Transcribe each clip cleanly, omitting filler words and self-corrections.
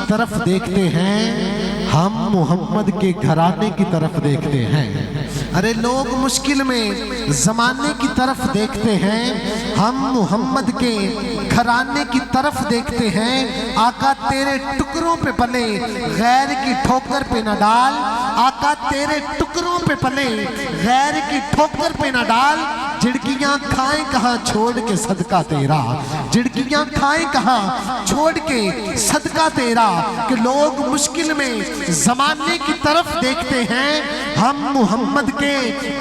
طرف دیکھتے ہیں، ہم محمد کے گھرانے کی طرف دیکھتے ہیں۔ ارے لوگ مشکل میں زمانے کی طرف دیکھتے ہیں، ہم محمد کے گھرانے کی طرف دیکھتے ہیں۔ آقا تیرے ٹکڑوں پہ پلے غیر کی ٹھوکر پہ نہ ڈال، آقا تیرے ٹکڑوں پہ پلے غیر کی ٹھوکر پہ نہ ڈال۔ جھڑکیاں کھائیں کہاں چھوڑ کے صدقہ تیرا، جھڑکیاں کھائیں کہاں چھوڑ کے صدقہ تیرا۔ کہ لوگ مشکل میں زمانے کی طرف دیکھتے ہیں، ہم محمد کے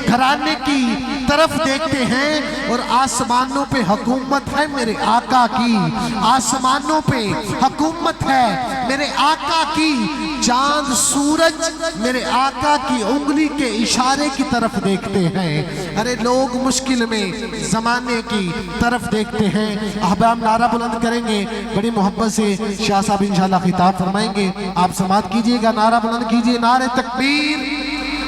گھرانے کی طرف دیکھتے ہیں۔ اور آسمانوں پہ حکومت ہے میرے آقا کی، آسمانوں پہ حکومت ہے میرے آقا کی۔ چاند سورج میرے آقا کی انگلی کے اشارے کی طرف دیکھتے ہیں۔ ارے لوگ مشکل میں زمانے کی طرف دیکھتے ہیں۔ احباب نعرہ بلند کریں گے، بڑی محبت سے شاہ صاحب انشاءاللہ خطاب فرمائیں گے، آپ سماعت کیجئے گا، نعرہ بلند کیجئے، نعرہ تکبیر۔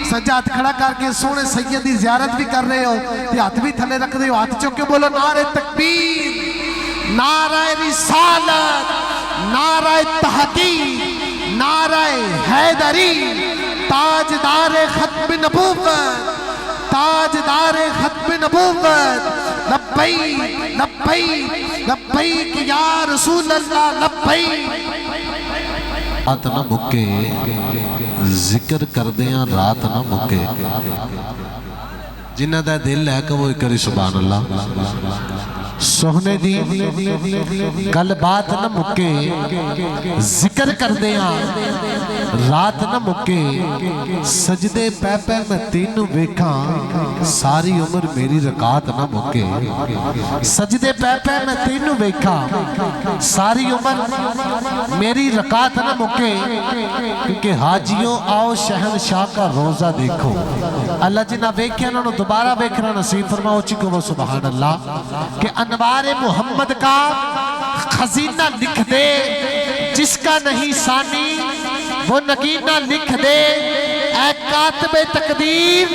سجاد کھڑا کر کے سونے سیدی زیارت بھی کر رہے ہو، ہاتھ بھی تھلے رکھ رہے ہو، ہاتھ چوک کے بولو نعرہ تکبیر، نعرہ رسالت، نعرہ تحقیق، نعرہ حیدری، تاجدار ختم نبوت، تاجدار ختم نبوت، لبیک لبیک لبیک یا رسول اللہ لبیک۔ رات نہ مکے ذکر کردیاں، رات نہ مکے، جنہ دا دل ہے کہ وہ کری سبحان اللہ۔ سوہنے دی گل بات نہ مکے ذکر کردیاں، رات نہ مکے، سجدے پہ پہ میں تینوں ویکھاں، ساری عمر میری رکعت نہ مکے، سجدے پہ پہ میں تینوں ویکھاں، ساری عمر میری رکعت نہ مکے۔ کیونکہ حاجیوں آؤ شہنشاہ کا روزہ دیکھو، اللہ جنہ ویکھے انہوں دوبارہ ویکھنا نصیب فرماؤ، چکو وہ سبحان اللہ۔ کہ انوار محمد کا خزینہ لکھ دے، جس کا نہیں ثانی وہ نگینہ لکھ دے۔ اے کاتب تقدیر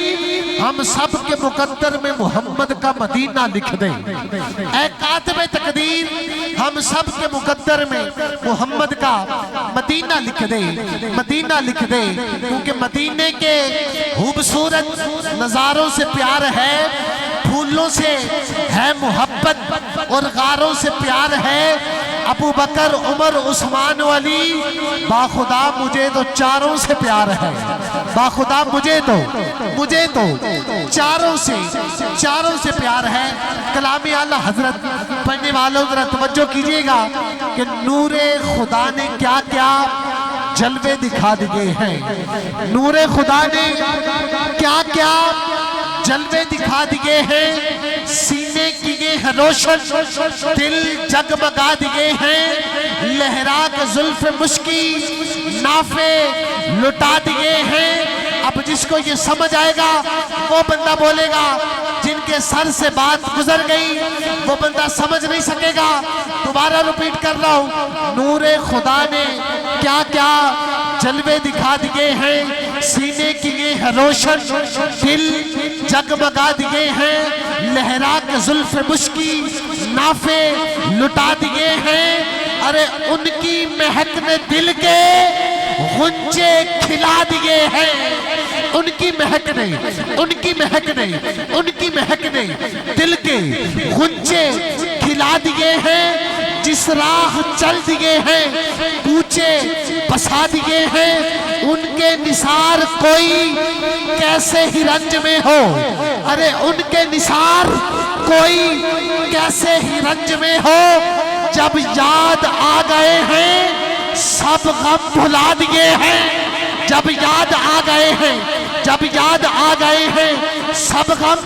ہم سب کے مقدر میں محمد کا مدینہ لکھ دے، اے کاتب تقدیر ہم سب کے مقدر میں محمد کا مدینہ لکھ دے، مدینہ لکھ دے۔ کیونکہ مدینے کے خوبصورت نظاروں سے پیار ہے، پھولوں سے ہے محبت اور غاروں سے پیار ہے۔ ابو بکر عمر عثمان و علی، باخدا مجھے تو چاروں سے پیار ہے، باخدا مجھے تو چاروں سے پیار ہے۔ کلام اعلیٰ حضرت پڑھنے والوں ذرا توجہ کیجئے گا کہ نور خدا نے کیا کیا جلوے دکھا دیے ہیں، نور خدا نے کیا کیا جلوے دکھا دیے ہیں۔ سینے کیے ہیں روشن، دل جگمگا دیے ہیں، لہرا کے زلف مشکی نافے لٹا دیے ہیں۔ اب جس کو یہ سمجھ آئے گا وہ بندہ بولے گا، جن کے سر سے بات گزر گئی وہ بندہ سمجھ نہیں سکے گا۔ دوبارہ ریپیٹ کر رہا ہوں، نور خدا نے کیا کیا جلوے دکھا دیے ہیں، سینے کیے ہیں روشن، دل جگمگا دیے ہیں، لہرا کے زلف مشکی نافے لٹا دیے ہیں۔ ارے ان کی مہک نے دل کے غنچے کھلا دیے ہیں، ان کی مہک نے دل کے غنچے کھلا دیے ہیں۔ جس راہ چل دیے ہیں کوچے بسا دیے ہیں، ان کے نثار کوئی کیسے ہی رنج میں ہو، ارے ان کے نثار کوئی کیسے ہی رنج میں ہو۔ جب یاد آ گئے ہیں سب غم بھلا دیے ہیں، جب یاد آ گئے ہیں سب غم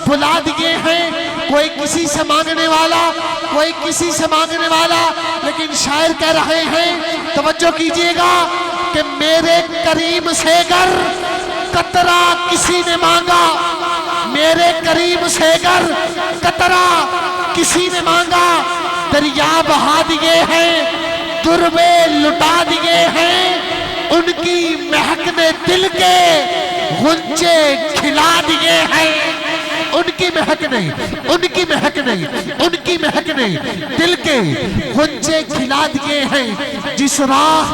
بھلا دیے ہیں۔ کوئی کسی سے مانگنے والا، لیکن شاعر کہہ رہے ہیں، توجہ کیجئے گا کہ میرے کریم سے گر قطرہ کسی نے مانگا، میرے کریم سے گر قطرہ کسی نے مانگا، دریا بہا دیے ہیں، دربے لٹا دیے ہیں، ان کی مہک نے دل کے غنچے کھلا دیے ہیں۔ ان کی مہک نے دل کے غنچے بچے کھلا دیے ہیں، جس راہ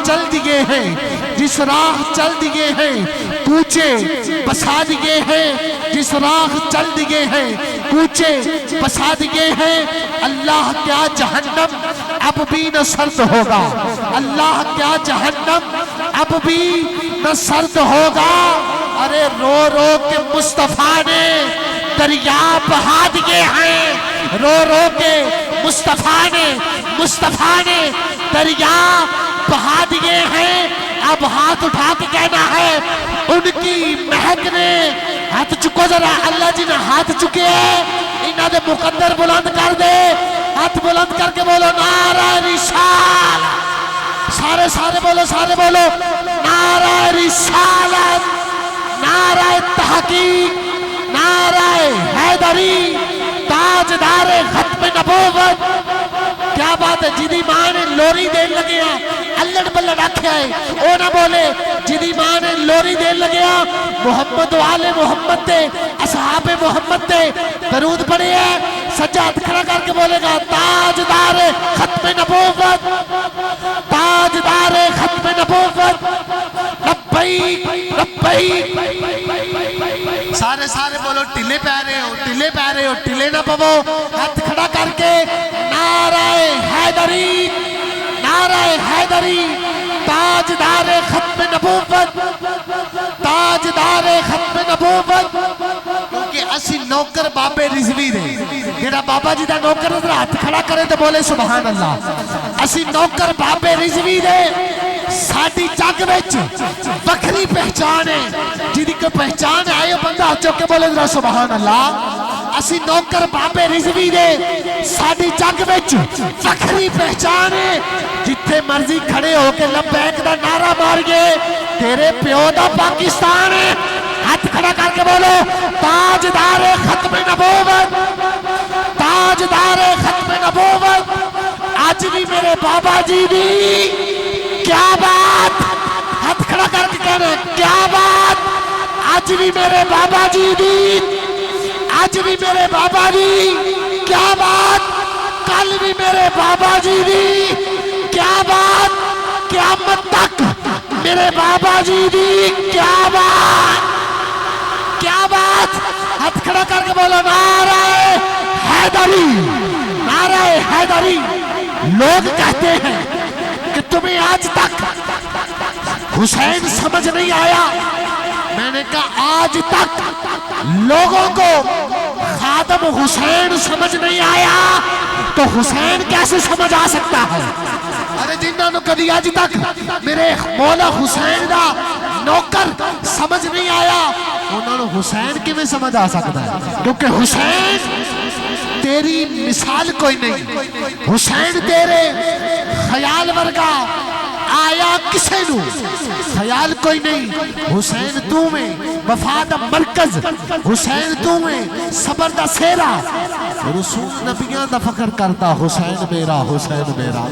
چل دیے ہیں، جس راہ چل دیے ہیں کوچے بسا دیے ہیں، جس راہ چل دیے ہیں کوچے بسا دیے ہیں۔ اللہ کیا جہنم اب بھی نہ سرد ہوگا، اللہ کیا جہنم اب بھی نہ سرد ہوگا۔ ارے رو رو کے مصطفیٰ نے دریا بہا دیے ہیں، رو رو کے مصطفیٰ نے دریا بہا دیے ہیں۔ اب ہاتھ اٹھا کے کہنا ہے ان کی مہک نے، ہاتھ چکو ذرا، اللہ جی نے ہاتھ چکے ہیں، انہاں دے مقدر بلند کر دے، ہاتھ بلند کر کے بولو نعرہ رسالت، سارے بولو نعرہ رسالت، نعرہ تحقیق، نعرہ حیدری، تاجدار ختم نبوت۔ کیا بات ہے، جدی ماں نے لوری دین لگیا الڑ بلڑ آکھیا ہے، او نہ بولے جدی ماں نے لوری دین لگیا محمد و آل محمد تے اصحاب محمد تے درود پڑھے ہے، سجا ہاتھ کھڑا کر کے بولے گا تاجدار ختم نبوت، تاجدار ختم نبوت، لبیک لبیک۔ سارے بولو ٹلے پہ رہے ہو، ٹلے نہ پو، ہاتھ کھڑا کر کے نعرہ حیدری، نعرہ حیدری، تاجدار ختم نبوت، تاجدار ختم نبوت۔ کیونکہ اسی نوکر بابے رضوی دے، جیڑا بابا جی دا نوکر نظر ہاتھ کھڑا کرے تو بولے سبحان اللہ۔ اسی نوکر بابے رضوی دے، ساڑی جگ وچ وکھری پہچان ہے، جیدی کو پہچان ہے بندہ چوکے بولے ذرا سبحان اللہ۔ اسی نوکر بابے رضوی دے، ساڑی جگ وچ وکھری پہچان ہے، جتھے مرضی کھڑے ہو کے لبیک دا نعرہ مار گئے، تیرے پیو دا پاکستان ہے۔ ہاتھ کھڑا کر کے بولو تاجدار ختم نبوت، تاجدار ختم نبوت۔ آج بھی میرے بابا جی دی کیا بات، ہاتھ کھڑا کر کے کہنا ہے کیا بات، آج بھی میرے بابا جی دی، آج بھی میرے بابا جی کیا بات، کل بھی میرے بابا جی دی کیا بات، قیامت تک میرے بابا جی دی کیا بات، کیا بات۔ ہاتھ کھڑا کر کے بولو نعرہ حیدری، نعرہ حیدری۔ لوگ کہتے ہیں کہ تمہیں آج تک حسین سمجھ نہیں آیا، میں نے کہا آج تک لوگوں کو خادم حسین سمجھ نہیں آیا تو حسین کیسے سمجھ آ سکتا ہے؟ ارے جنہاں نو کبھی آج تک میرے مولا حسین دا نوکر سمجھ نہیں آیا، انہوں نے حسین کی میں سمجھ آ سکتا ہے، کیونکہ حسین تیری مثال کوئی نہیں، حسین تیرے خیال ورگا آیا کسے نو خیال کوئی نہیں۔ حسین تو میں وفا دا مرکز، حسین تو میں صبر دا سیرا، رسول نبیاں دا فخر کرتا حسین میرا، حسین میرا،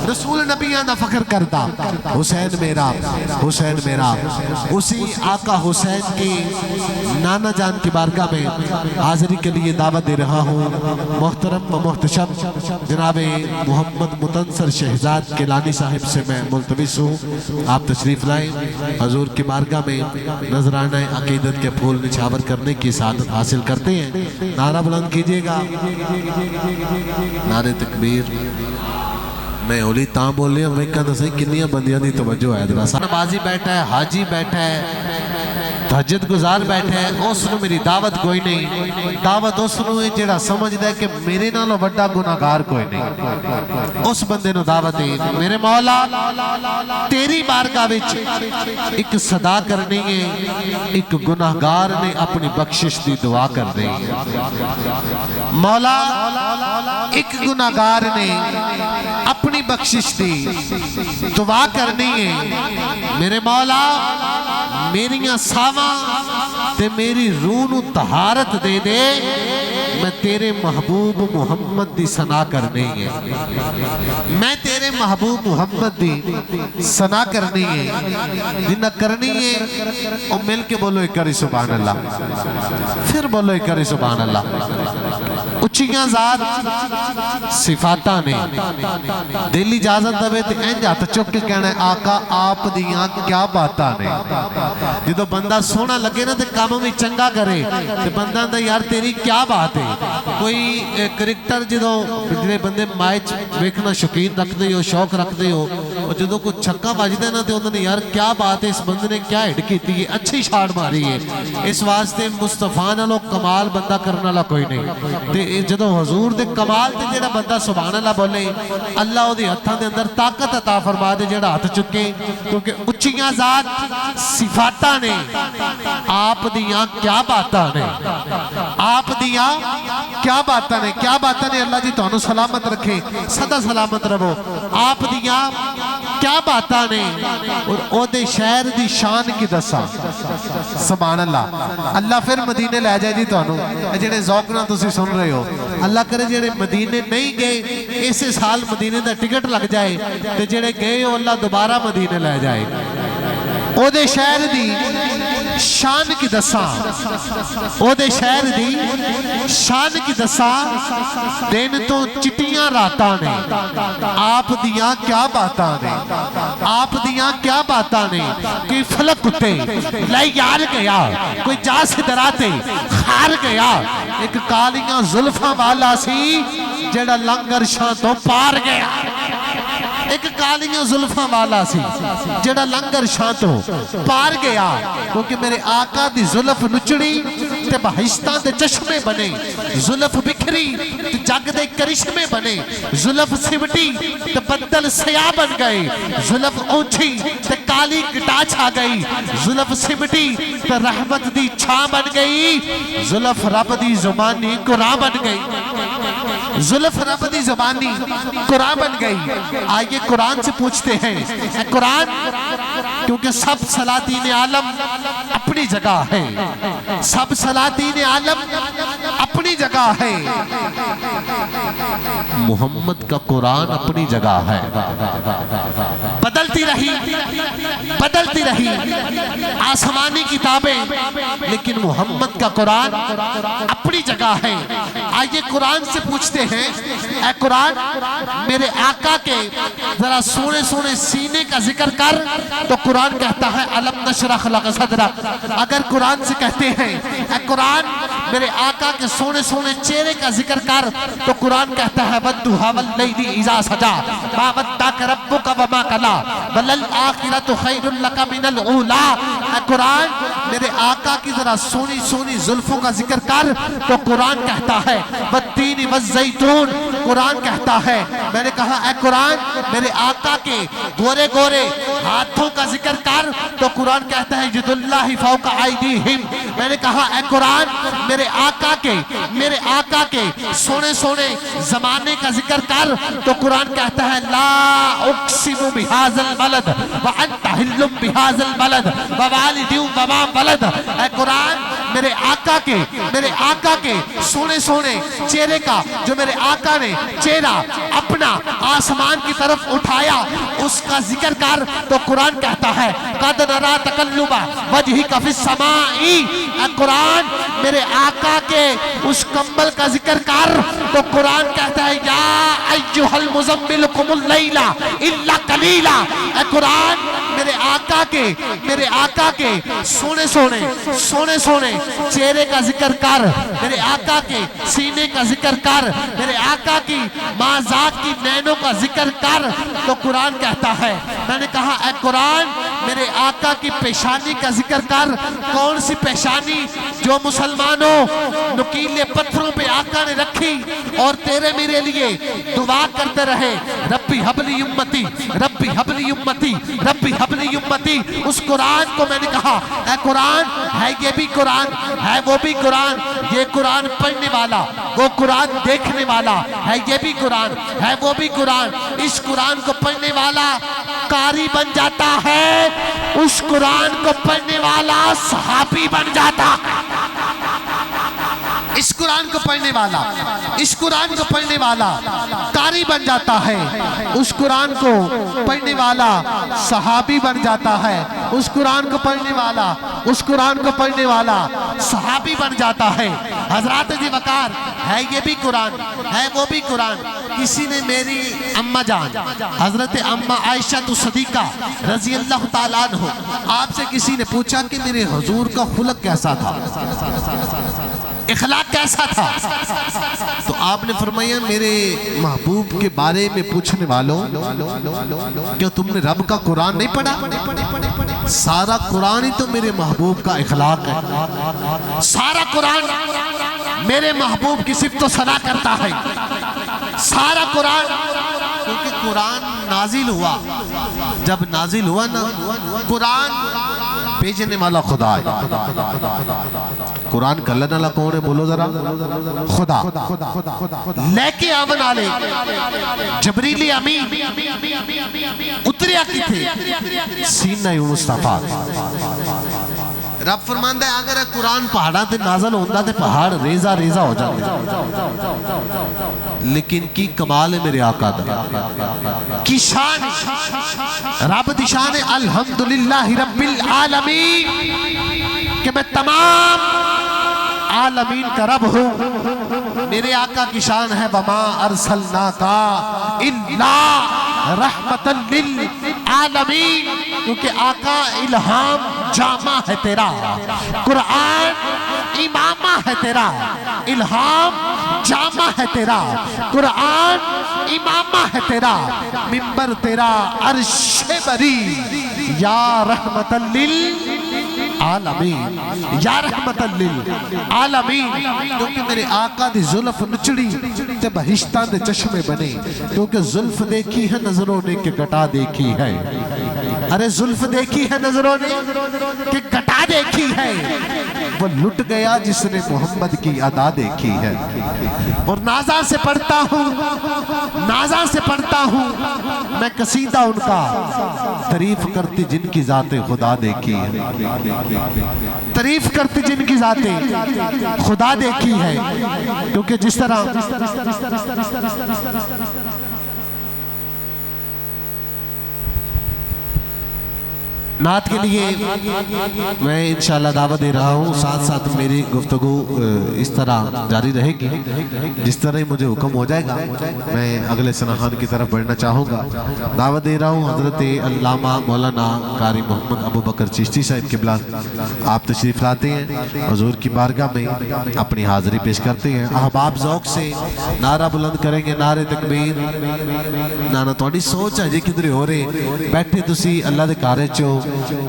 رسول نبیاں دا فخر کرتا حسین میرا، حسین میرا۔ اسی آقا حسین کی نانا جان کی بارگاہ میں حاضری کے لیے دعوت دے رہا ہوں۔ محترم و محتشم جناب محمد متنصر شہزاد کیلانی صاحب سے میں ملتمس ہوں آپ تشریف لائیں، حضور کی بارگاہ میں نذرانہ عقیدت کے پھول نچھاور کرنے کی سعادت حاصل کرتے ہیں۔ نعرہ بلند کیجئے گا، نعرہ تکبیر۔ میں اولی تاں بول رہے ہیں، میں کہتا صحیح کنیاں بندیاں دی توجہ ہے درسا نمازی بیٹھا ہے، حاجی بیٹھا ہے، تہجد گزار بیٹھا ہے، اس نے میری دعوت کوئی نہیں، دعوت اس نے جڑا سمجھ دے کہ میرے نالوں بڑا گناہگار کوئی نہیں، اس بندے نو دعوت ہے۔ میرے مولا تیری بارگاہ وچ ایک صدا کرنی ہے، ایک گناہگار نے اپنی بخشش دی دعا کر دی ہے۔ مولا ایک گناہگار نے اپنی بخشش دی دعا کرنی ہے، میرے مولا میریاں ساواں تے میری روح نو طہارت دے دے، میں تیرے محبوب محمد دی ثنا کرنی ہے، میں تیرے محبوب محمد دی ثنا کرنی ہے، جنہ کرنی ہے او مل کے بولو ایک کری سبحان اللہ، پھر بولو ایک کری سبحان اللہ۔ اچھیاں ذات صفاتاں نے دل اجازت دے تے انج ہاتھ چک کے کہنا ہے آقا آپ دیاں کیا باتاں نے جدو بندہ سونا لگے نا تے کام بھی چنگا کرے تے بندہ دا یار تیری کیا بات ہے کوئی کرکٹر جدو جڑے بندے میچ ویکھنا شوقین رکھدے ہو شوق رکھدے ہو اور جدو کوئی چھکا بجدا نا تے انہوں نے یار کیا بات ہے اس بندے نے کیا ہٹ کیتی ہے اچھی شاٹ ماری ہے اس واسطے مصطفیٰ نالوں کمال بندہ کرنے والا کوئی نہیں تے جدو حضور دے کمال تے جڑا بندہ سبحان اللہ بولے اللہ او دے ہتھاں دے اندر طاقت عطا فرما دے جڑا ہاتھ چکے کیونکہ اچھیاں ذات صفاتاں نے آپ دیاں کیا باتاں نے آپ دیاں کیا باتاں نے اللہ جی تانوں سلامت رکھے سدا سلامت رہو آپ دیاں کیا باتاں نے اور او دے شہر دی شان کی دسا سبحان اللہ پھر مدینے لے جائے جی تانوں جڑے ذوق نال تسی سن رہے ہو اللہ کرے جڑے مدینے نہیں گئے اسے سال مدینے دا ٹکٹ لگ جائے تے جڑے گئے ہو اللہ دوبارہ مدینے لے جائے او دے شہر دی شان کی دساں او دے شہر دی شان کی دساں دن تو چٹیاں راتاں نے آپ دیاں کیا باتاں نے آپ دیاں کیا باتاں نے کوئی فلک اٹھے لے یار گیا کوئی جا سے دراتے خار گیا ایک کالیاں زلفاں والا سی جڑا لنگر شاہ تو پار گیا ایک کالیاں زلفاں والا سی جڑا لنگر شاہ تو پار گیا کیونکہ میرے آقا دی زلف نچڑی تے بہشتاں دے چشمے بنے زلف بکھری تے جگ دے کرشمے بنے زلف سمٹی تے بدل سیاہ بن گئے زلف اونچی تے کالی گٹا چھا گئی زلف سمٹی تے رحمت دی چھا بن گئی زلف رب دی زبانی قرآن بن گئی زلف رب دی زبانی قرآن بن گئی آئیے قرآن سے پوچھتے ہیں اے قرآن کیونکہ سب سلاطین عالم اپنی جگہ ہے سب سلاطین عالم اپنی جگہ ہے محمد کا قرآن اپنی جگہ ہے بدلتی رہی آسمانی کتابیں لیکن محمد کا قرآن اپنی جگہ ہے آئیے قرآن سے پوچھتے ہیں اے قرآن میرے آقا کے ذرا سونے سونے سینے کا ذکر کر تو قرآن کہتا ہے الم نشرح لک صدرک اگر قرآن سے کہتے ہیں اے قرآن میرے آقا کے سونے سونے چہرے کا ذکر کر تو قرآن کہتا ہے وَالضُّحَىٰ وَاللَّيْلِ إِذَا سَجَىٰ مَا وَدَّعَكَ رَبُّكَ وَمَا قَلَىٰ وَلَلْآخِرَةُ خَيْرٌ لَكَ مِنَ الْأُولَىٰ اے قرآن میرے آقا کی ذرا سونی سونی زلفوں کا ذکر کر تو قرآن کہتا ہے وَالتِّينِ وَالزَّيْتُونِ قرآن کہتا ہے میں نے کہا اے قرآن میرے آقا کے گورے گورے ہاتھوں کا ذکر کر تو قرآن کہتا ہے یَدُ اللَّهِ فَوْقَ أَيْدِيهِمْ میں نے کہا اے قرآن میرے آقا کے سونے سونے زمانے کا ذکر کر تو قرآن کہتا ہے لا اقسم بهذا البلد وانت حل بهذا البلد ووالد وما ولد اے قرآن میرے آقا کے سونے سونے چہرے کا جو میرے آقا نے چہرہ اپنا آسمان کی طرف اٹھایا اس کا ذکر کر تو قرآن کہتا ہے قد نرا تقلب وجهك في السماء اے قرآن میرے آقا کے اس کمبل کا ذکر کر تو قرآن کہتا ہے یا ایھا المزمل قم اللیل الا قلیلا اے قرآن میرے آقا کے سونے سونے چہرے کا ذکر کر میرے آقا کے سینے کا ذکر کر میرے آقا کی ماں ذات کی نینوں کا ذکر کر تو قرآن کہتا ہے میں نے کہا اے قرآن میرے آقا کی پیشانی کا ذکر کر کون سی پیشانی جو مسلمانوں نکیلے پتھروں پہ آقا نے رکھی اور تیرے میرے لیے دعا کرتے رہے ربی حبلی امتی ربی حبلی امتی ربی حبلی امتی اس قرآن کو میں نے کہا اے قرآن ہے یہ بھی قرآن ہے وہ بھی قرآن یہ قرآن پڑھنے والا وہ قرآن دیکھنے والا ہے یہ بھی قرآن ہے وہ بھی قرآن اس قرآن کو پڑھنے والا قاری بن جاتا ہے اس قرآن کو پڑھنے والا صحابی بن جاتا ہے اس قرآن کو پڑھنے والا، اس قرآن کو پڑھنے والا قاری بن جاتا ہے، اس قرآن کو پڑھنے والا صحابی بن جاتا ہے، اس قرآن کو پڑھنے والا، اس قرآن کو پڑھنے والا صحابی بن جاتا ہے۔ حضرات جی وقار ہے، یہ بھی قرآن ہے، وہ بھی قرآن۔ کسی نے میری اماں جان حضرت اماں عائشہ صدیقہ رضی اللہ تعالیٰ عنہ آپ سے کسی نے پوچھا کہ میرے حضور کا خلق کیسا تھا، اخلاق کیسا تھا؟ تو آپ نے فرمایا میرے محبوب کے بارے میں پوچھنے والوں، کیا تم نے رب کا قرآن نہیں پڑھا؟ سارا قرآن ہی تو میرے محبوب کا اخلاق ہے، سارا قرآن میرے محبوب کی صفت و ثنا کرتا ہے، سارا قرآن، کیونکہ قرآن نازل ہوا، جب نازل ہوا نا قرآن بھیجنے والا خدا ہے۔ قرآن کلن والا کون ہے بولو ذرا؟ خدا۔ لے کے آون والے جبریل امین اتریا کی تھے سینہ مصطفیٰ۔ رب فرماندا ہے اگر قرآن پہاڑاں تے نازل ہوندا تے پہاڑ ریزہ ریزہ ہو جاندے، لیکن کی کمال ہے میرے آقا دا، کی شان رب دی شان ہے الحمدللہ رب العالمین کہ میں تمام عالمین کا رب ہوں۔ میرے آقا کی شان ہے وما ارسلناکا الا رحمتا للعالمین، کیونکہ آقا الہام جامع ہے تیرا، قرآن امامہ ہے تیرا، الہام جامع ہے تیرا، قرآن امامہ ہے تیرا، منبر تیرا عرش بری یا رحمتا للعالمین، یا رحمتا للعالمین، کیونکہ میرے آقا دی زلف نچڑی تے بہشتہ دے چشمے بنے، کیونکہ زلف دیکھی ہے نظروں نے کہ گٹا دیکھی ہے، ارے زلف دیکھی ہے نظروں نے کہ گٹا دیکھی ہے، وہ لٹ گیا جس نے محمد کی ادا دیکھی ہے۔ اور نازاں سے پڑھتا ہوں، نازاں سے پڑھتا ہوں میں قصیدہ ان کا، تعریف کرتی جن کی ذات خدا دیکھی ہے، تعریف کرتی جن کی ذات خدا دیکھی ہے، کیونکہ جس طرح نعت کے لیے میں انشاءاللہ دعوت دے رہا ہوں، ساتھ ساتھ میری گفتگو اس طرح جاری رہے گی، جس طرح ہی مجھے حکم ہو جائے گا میں اگلے سناخان کی طرف بڑھنا چاہوں گا۔ دعوت دے رہا ہوں حضرت علامہ مولانا قاری محمد ابو بکر چشتی صاحب قبلہ، آپ تشریف لاتے ہیں، حضور کی بارگاہ میں اپنی حاضری پیش کرتے ہیں۔ احباب ذوق سے نعرہ بلند کریں گے، نعرہ تکبیر۔ نانا توڑی سوچ ہے جی کدھر ہو رہے بیٹھے تسی اللہ دے کارے چو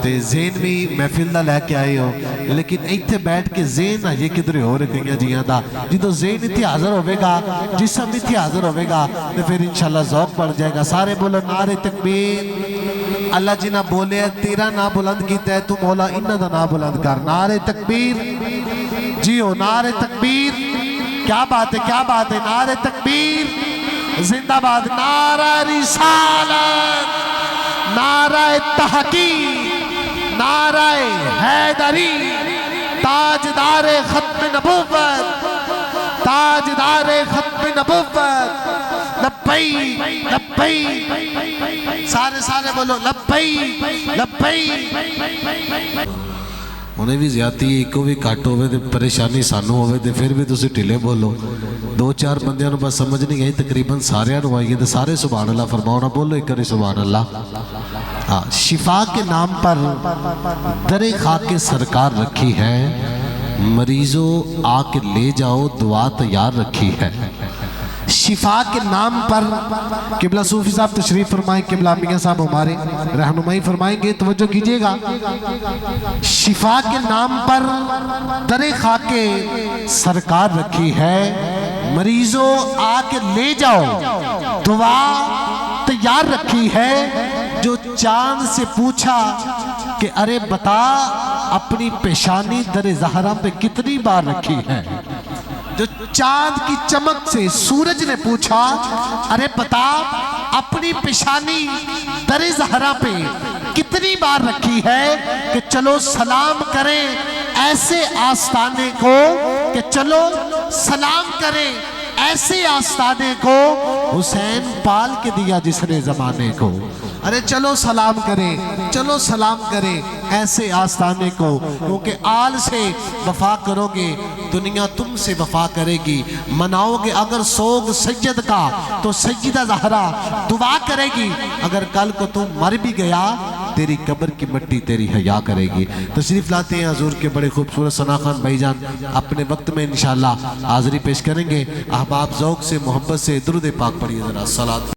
تے ذہن بھی محفل دا لے کے آئے ہو، لیکن ایتھے بیٹھ کے ذہن یہ کدھر ہو رہے گئیاں جیاں دا، جدو ذہن اتھی حاضر ہوئے گا، جسم اتھی حاضر ہوئے گا، تو پھر انشاءاللہ ذوق بڑھ جائے گا۔ سارے بولو نعرہ تکبیر۔ اللہ جنہ بولے تیرا نا بلند کیتا ہے تو مولا انہ دا نا بلند کر، نعرہ تکبیر جی ہو، نعرہ تکبیر۔ کیا بات ہے، کیا بات ہے، نعرہ تکبیر زندہ باد، نعرہ رسالت، نعرہ تحقیق، نعرہ حیدری، تاجدار ختم نبوت، تاجدار ختم نبوت، لبئی لبئی، سارے بولو لبئی لبئی۔ انہیں بھی زیادتی ہے، ایک کو بھی کٹ ہوئے دے پریشانی سانو ہوئے دے، پھر بھی تسی ٹھلے بولو، دو چار بندیاں نو بس سمجھ نہیں گئی، تقریباً سارے نو آئیے دے، سارے سبحان اللہ فرماؤنا، بولو ایک کری سبحان اللہ۔ شفا کے نام پر در خاک سرکار رکھی ہے، مریضوں آ کے لے جاؤ دعا تیار رکھی ہے۔ شفا کے نام پر قبلہ صوفی صاحب تشریف فرمائیں، قبلہ میاں صاحب ہمارے رہنمائی فرمائیں گے، توجہ کیجئے گا۔ شفا کے نام پر در خاک سرکار رکھی ہے، مریضوں آ کے لے جاؤ دعا تیار رکھی ہے۔ جو چاند سے پوچھا کہ ارے بتا اپنی پیشانی در زہرا پہ کتنی بار رکھی ہے، جو چاند کی چمک سے سورج نے پوچھا ارے بتا اپنی پیشانی در زہرا پہ کتنی بار رکھی ہے، کہ چلو سلام کریں ایسے آستانے کو کہ چلو سلام کریں ایسے آستانے کو حسین پال کے دیا جس نے زمانے کو. ارے چلو سلام کریں چلو سلام کریں ایسے آستانے کو، کیونکہ آل سے وفا کرو گے دنیا تم سے وفا کرے گی. مناؤ گے اگر سوگ سید کا تو سیدہ زہرا دعا کرے گی. اگر کل کو تم مر بھی گیا تیری قبر کی مٹی تیری حیا کرے گی. تشریف لاتے ہیں حضور کے بڑے خوبصورت ثنا خان بھائی جان اپنے وقت میں انشاءاللہ حاضری پیش کریں گے. احباب ذوق سے محبت سے درود پاک پڑھیے ذرا. صلوات